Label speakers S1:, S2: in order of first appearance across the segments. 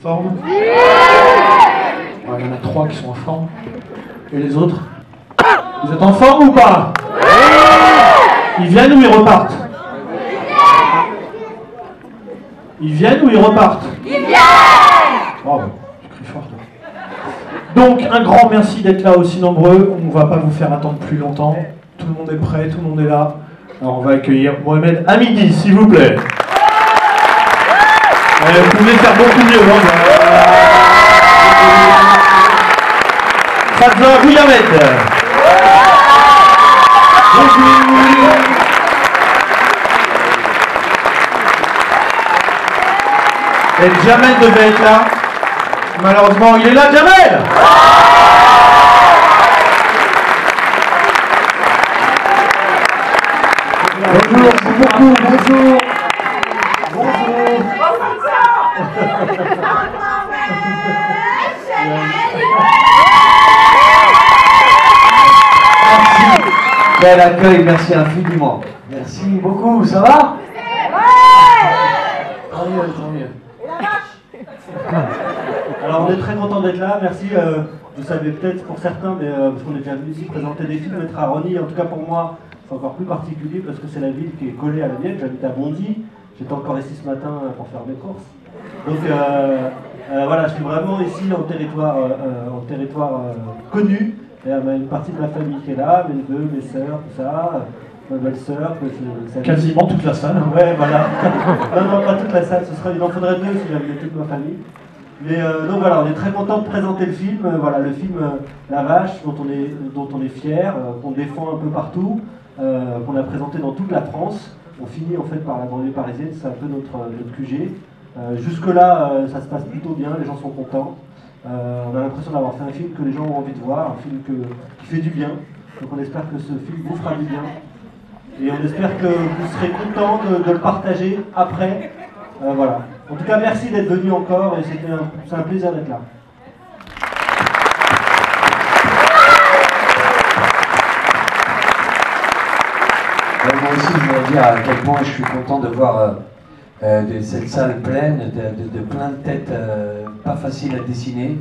S1: Forme. Il y en a 3 qui sont en forme. Et les autres? Vous êtes en forme ou pas? Ils viennent ou ils repartent? Ils viennent ou ils repartent?
S2: Ils viennent!
S1: Oh, tu cries fort, toi. Donc, un grand merci d'être là aussi nombreux. On ne va pas vous faire attendre plus longtemps. Tout le monde est prêt, tout le monde est là. Alors, on va accueillir Mohamed Hamidi, s'il vous plaît. Vous pouvez faire beaucoup mieux. Fadza Bouyamed. Et Jamel devait être là. Malheureusement, il est là, Jamel. Bonjour, beaucoup, bonjour.
S3: Merci. Quel accueil, merci infiniment. Merci beaucoup, ça va? Tant mieux, tant mieux.
S4: Alors on est très content d'être là, merci. Vous savez peut-être pour certains, mais parce qu'on est déjà venu ici présenter des films, être à Rosny, en tout cas pour moi, c'est encore plus particulier parce que c'est la ville qui est collée à la mienne. J'habite à Bondy, j'étais encore ici ce matin pour faire mes courses. Donc voilà, je suis vraiment ici en territoire connu. Il y a une partie de ma famille qui est là, mes neveux, mes sœurs, tout ça, ma belle-sœur.
S1: Quasiment toute la salle.
S4: Ouais, voilà. Non, pas toute la salle, il en faudrait 2 si j'avais toute ma famille. Mais donc voilà, on est très content de présenter le film. Voilà, le film La Vache, dont on est fier, qu'on défend un peu partout, qu'on a présenté dans toute la France. On finit en fait par la banlieue parisienne, c'est un peu notre QG. Jusque-là, ça se passe plutôt bien, les gens sont contents. On a l'impression d'avoir fait un film que les gens ont envie de voir, un film qui fait du bien. Donc on espère que ce film vous fera du bien. Et on espère que vous serez contents de le partager après. Voilà. En tout cas, merci d'être venu encore et c'est un plaisir d'être là.
S3: Moi aussi, je voudrais dire à quel point je suis content de voir cette salle pleine, de plein de têtes pas faciles à dessiner.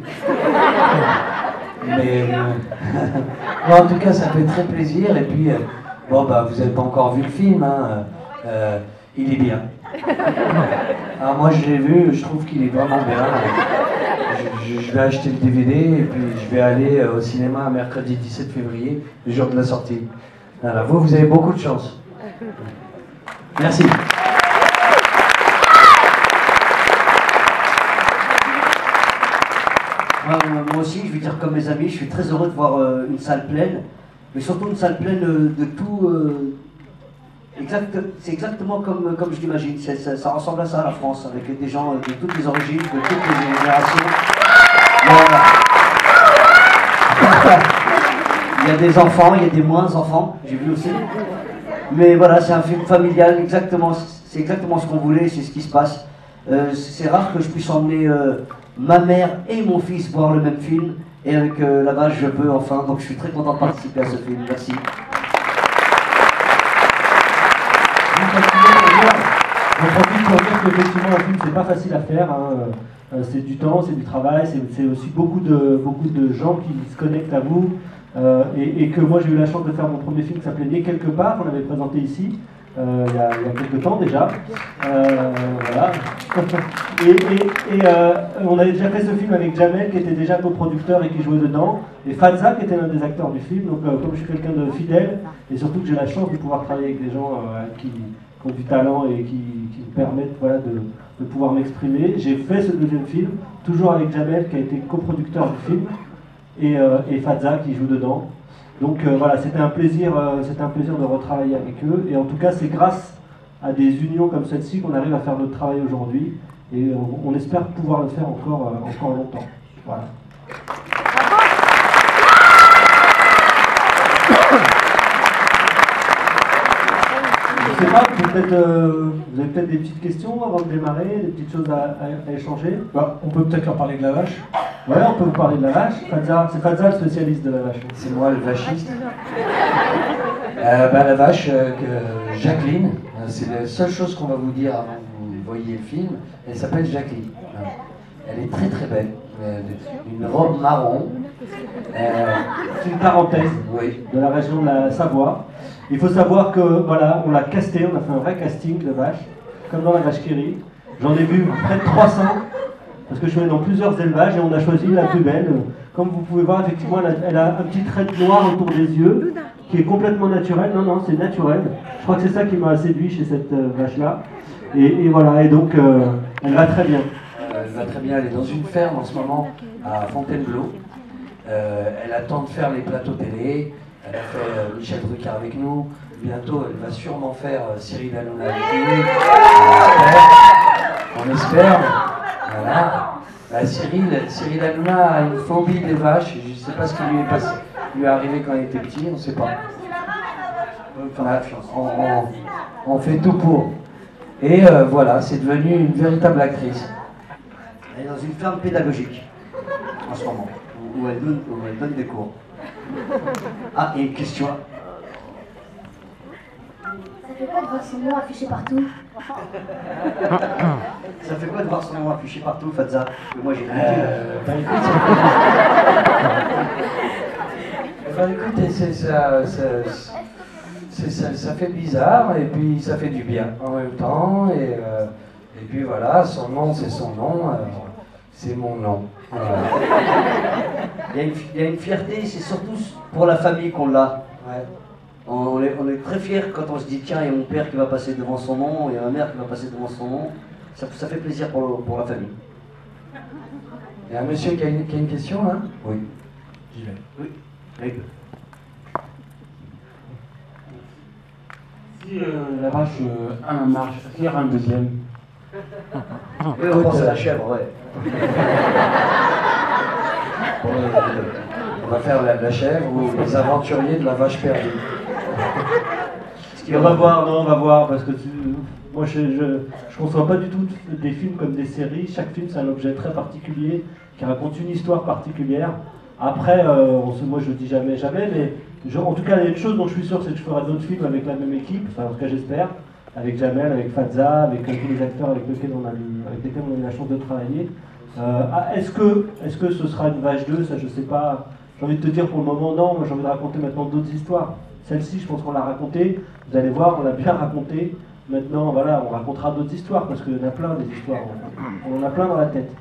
S3: Mais bon, en tout cas, ça fait très plaisir. Et puis, bon, bah, vous n'avez pas encore vu le film, hein, il est bien. Alors moi, je l'ai vu, je trouve qu'il est vraiment bien. Je vais acheter le DVD et puis je vais aller au cinéma mercredi 17 février, le jour de la sortie. Voilà, vous avez beaucoup de chance. Merci.
S5: Moi aussi, je vais dire comme mes amis, je suis très heureux de voir une salle pleine, mais surtout une salle pleine de tout. C'est exactement comme je l'imagine, ça ressemble à ça, la France, avec des gens de toutes les origines, de toutes les générations. Il y a des enfants, il y a des moins enfants, j'ai vu aussi. Mais voilà, c'est un film familial, c'est exactement ce qu'on voulait, c'est ce qui se passe. C'est rare que je puisse emmener ma mère et mon fils voir le même film, et avec La Vache, je peux enfin, donc je suis très content de participer à ce film, merci.
S4: On profite pour dire qu'effectivement un film c'est pas facile à faire, hein. C'est du temps, c'est du travail, c'est aussi beaucoup de gens qui se connectent à vous et que moi j'ai eu la chance de faire mon premier film qui s'appelait Né quelque part, qu'on avait présenté ici il y a quelques temps déjà. Voilà. Et on avait déjà fait ce film avec Jamel qui était déjà coproducteur et qui jouait dedans, et Fadza qui était l'un des acteurs du film. Donc comme je suis quelqu'un de fidèle et surtout que j'ai la chance de pouvoir travailler avec des gens qui ont du talent et qui me permettent voilà, de pouvoir m'exprimer. J'ai fait ce deuxième film, toujours avec Jamel qui a été coproducteur du film, et Fadza qui joue dedans. Donc voilà, c'était un plaisir de retravailler avec eux, et en tout cas c'est grâce à des unions comme celle-ci qu'on arrive à faire notre travail aujourd'hui, et on espère pouvoir le faire encore longtemps. Voilà. Je sais pas, vous avez peut-être des petites questions avant de démarrer, des petites choses à échanger.
S1: Bah, on peut peut-être leur parler de La Vache.
S4: Ouais, on peut vous parler de La Vache. C'est Fadza le spécialiste de La Vache.
S3: C'est moi le vachiste. La Vache, Jacqueline, c'est la seule chose qu'on va vous dire avant que vous voyiez le film. Elle s'appelle Jacqueline. Elle est très très belle. Une robe marron.
S4: C'est une parenthèse
S3: Oui.
S4: de la région de la Savoie. Il faut savoir que voilà, on l'a casté, on a fait un vrai casting de vaches, comme dans la vache qui rit. J'en ai vu près de 300, parce que je suis allé dans plusieurs élevages et on a choisi la plus belle. Comme vous pouvez voir, effectivement, elle a un petit trait noir autour des yeux, qui est complètement naturel. Non, non, c'est naturel. Je crois que c'est ça qui m'a séduit chez cette vache-là. Et voilà, et donc elle va très bien.
S3: Elle va très bien, elle est dans une ferme en ce moment à Fontainebleau. Elle attend de faire les plateaux télé. Elle a fait Michel Drucker avec nous. Bientôt, elle va sûrement faire Cyril Hanouna avec nous. On espère. Voilà. Bah, Cyril Hanouna a une phobie des vaches. Je ne sais pas ce qui lui est arrivé quand il était petit, on ne sait pas. On fait tout pour. Et voilà, c'est devenu une véritable actrice.
S5: Elle est dans une ferme pédagogique, en ce moment, où elle donne des cours. Ah, et une question.
S2: Ça fait quoi de voir son nom affiché partout?
S5: Ça fait quoi de voir son nom affiché partout, Fadza? Moi j'ai
S3: Écoutez, ça fait bizarre et puis ça fait du bien en même temps. Et puis voilà, son nom c'est son nom, c'est mon nom. Voilà.
S5: Il y a une fierté, c'est surtout pour la famille qu'on l'a.
S3: Ouais.
S5: On est très fiers quand on se dit tiens, il y a mon père qui va passer devant son nom, il y a ma mère qui va passer devant son nom. Ça fait plaisir pour la famille.
S3: Il y a un monsieur qui a une question là? Oui.
S1: J'y vais.
S5: Oui.
S6: Si la vache a un marche, est-ce qu'il y aura un deuxième?
S5: Oui, on pense à la chèvre, ouais.
S3: On va faire la chèvre ou les aventuriers de la vache perdue.
S4: On va voir, parce que moi je ne conçois pas du tout des films comme des séries. Chaque film c'est un objet très particulier qui raconte une histoire particulière. Après, moi je dis jamais, mais en tout cas il y a une chose dont je suis sûr, c'est que je ferai d'autres films avec la même équipe, enfin en tout cas j'espère, avec Jamel, avec Fadza, avec tous les acteurs avec lesquels on a eu la chance de travailler. Est-ce que ce sera une vache 2? Ça je sais pas. J'ai envie de te dire pour le moment non, moi j'ai envie de raconter maintenant d'autres histoires. Celle-ci, je pense qu'on l'a racontée, vous allez voir, on l'a bien racontée. Maintenant, voilà, on racontera d'autres histoires, parce qu'il y en a plein des histoires. On en a plein dans la tête.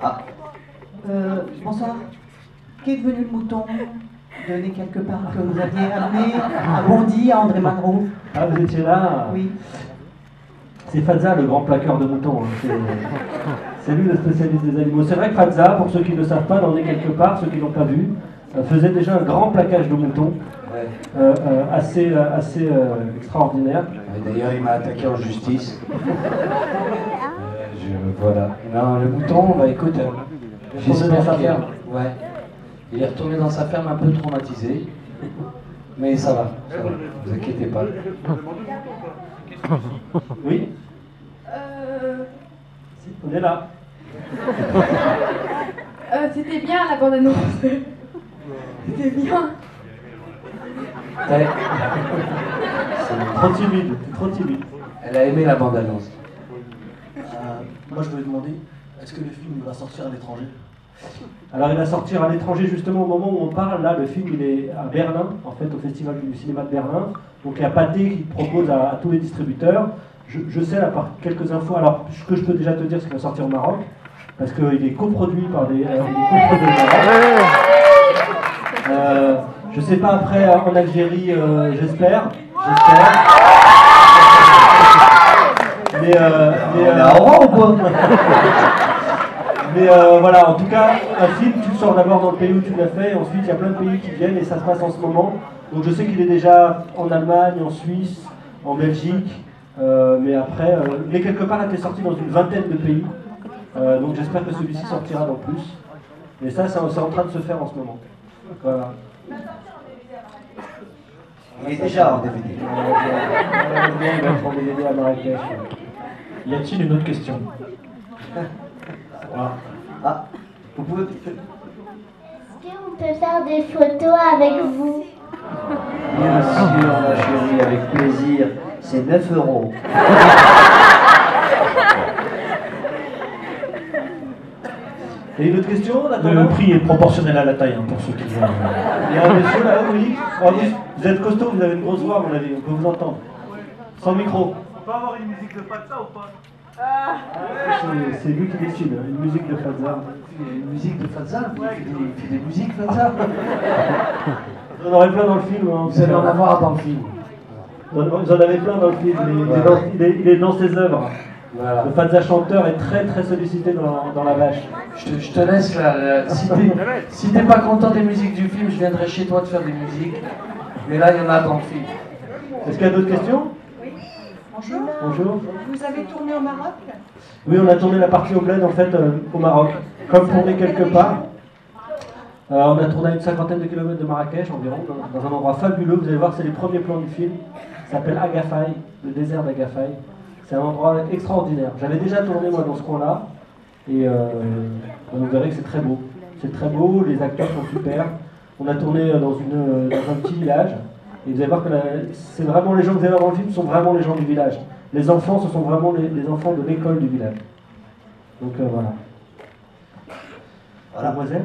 S5: Ah,
S7: Bonsoir. Qu'est devenu le mouton de Né quelque part que vous aviez amené à Bondy, à André Malraux?
S4: Ah, vous étiez là?
S7: Oui.
S4: C'est Fadza, le grand plaqueur de moutons. C'est lui le spécialiste des animaux. C'est vrai que Fadza, pour ceux qui ne le savent pas, dans Né quelque part, ceux qui ne l'ont pas vu, faisait déjà un grand plaquage de moutons, assez extraordinaire.
S3: D'ailleurs, il m'a attaqué en justice. Voilà. Non, le mouton, bah écoute, j'espère
S4: dans sa
S3: qu'il
S4: ferme.
S3: Ouais. Il est retourné dans sa ferme un peu traumatisé. Mais ça va, vous inquiétez pas.
S4: Oui, on est là.
S2: C'était bien la bande-annonce. C'était bien.
S3: Ouais.
S4: Trop timide, t'es trop timide.
S3: Elle a aimé la bande-annonce.
S8: Moi, je voulais demander, est-ce que le film va sortir à l'étranger?
S4: Alors il va sortir à l'étranger justement au moment où on parle. Là, le film il est à Berlin, en fait, au Festival du cinéma de Berlin. Donc il y a Pathé qui propose à tous les distributeurs. Je sais là par quelques infos. Alors ce que je peux déjà te dire, c'est qu'il va sortir au Maroc, parce qu'il est coproduit par des. Je sais pas après en Algérie, j'espère. Mais
S5: on est à Oran ou quoi?
S4: Mais voilà, en tout cas, un film, tu le sors d'abord dans le pays où tu l'as fait, et ensuite il y a plein de pays qui viennent et ça se passe en ce moment. Donc je sais qu'il est déjà en Allemagne, en Suisse, en Belgique, mais après, mais quelque part était sorti dans une vingtaine de pays. Donc j'espère que celui-ci sortira dans plus. Mais ça, c'est en train de se faire en ce moment. Voilà.
S5: Il est déjà en DVD.
S4: DVD à Marrakech.
S1: Y a-t-il une autre question?
S5: Ah, vous pouvez.
S2: Est-ce qu'on peut faire des photos avec vous?
S5: Bien sûr, ma chérie, avec plaisir. C'est 9 €.
S4: Et une autre question là
S1: Le prix est proportionnel à la taille, hein, pour ceux qui veulent.
S4: Il y a un monsieur là-haut, oui. Ah, vous êtes costaud, vous avez une grosse voix, à mon avis, on peut vous entendre. Sans micro.
S9: On peut avoir une musique de Fazza ou pas?
S4: C'est lui qui décide, hein, une musique de Fazza.
S3: Une musique de Fazza, il fait des musiques Fazza.
S4: Vous en aurez plein dans le film. Hein,
S3: Vous allez en avoir dans le film.
S4: Vous en avez plein dans le film, il est dans ses œuvres.
S3: Voilà.
S4: Le Fazza chanteur est très très sollicité dans la vache.
S3: Je te laisse là. Si t'es pas content des musiques du film, je viendrai chez toi te faire des musiques. Mais là, il y en a dans le film.
S4: Est-ce qu'il y a d'autres questions?
S7: Bonjour.
S4: Bonjour.
S7: Vous avez tourné au Maroc?
S4: Oui, on a tourné la partie au bled en fait au Maroc. Comme tourné quelque part. On a tourné à une 50aine de kilomètres de Marrakech environ, dans un endroit fabuleux. Vous allez voir, c'est les premiers plans du film. Ça s'appelle Agafay, le désert d'Agafay. C'est un endroit extraordinaire. J'avais déjà tourné moi dans ce coin-là. Et vous verrez que c'est très beau. C'est très beau, les acteurs sont super. On a tourné dans un petit village. Et vous allez voir que c'est vraiment les gens que vous allez voir dans le film sont vraiment les gens du village. Les enfants, ce sont vraiment les enfants de l'école du village. Donc voilà. Mademoiselle?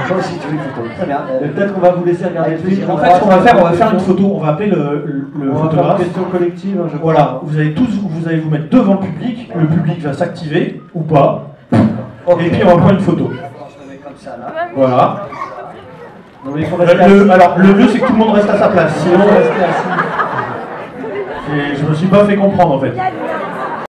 S5: Toi aussi, tu veux une photo. Très bien.
S4: Peut-être qu'on va vous laisser regarder le film.
S1: En fait, ce qu'on va faire, on va faire une photo. On va appeler le
S4: On va faire
S1: photographe.
S4: une question collective. Je crois.
S1: Voilà, vous allez vous mettre devant le public va s'activer ou pas.
S5: Okay.
S1: Et puis on va prendre une photo.
S5: Je me mets comme ça là.
S1: Voilà.
S4: Non, mais il faut rester assis.
S1: Alors, le mieux c'est que tout le monde reste à sa place. Sinon,
S4: Restez assis.
S1: je me suis pas fait comprendre en fait.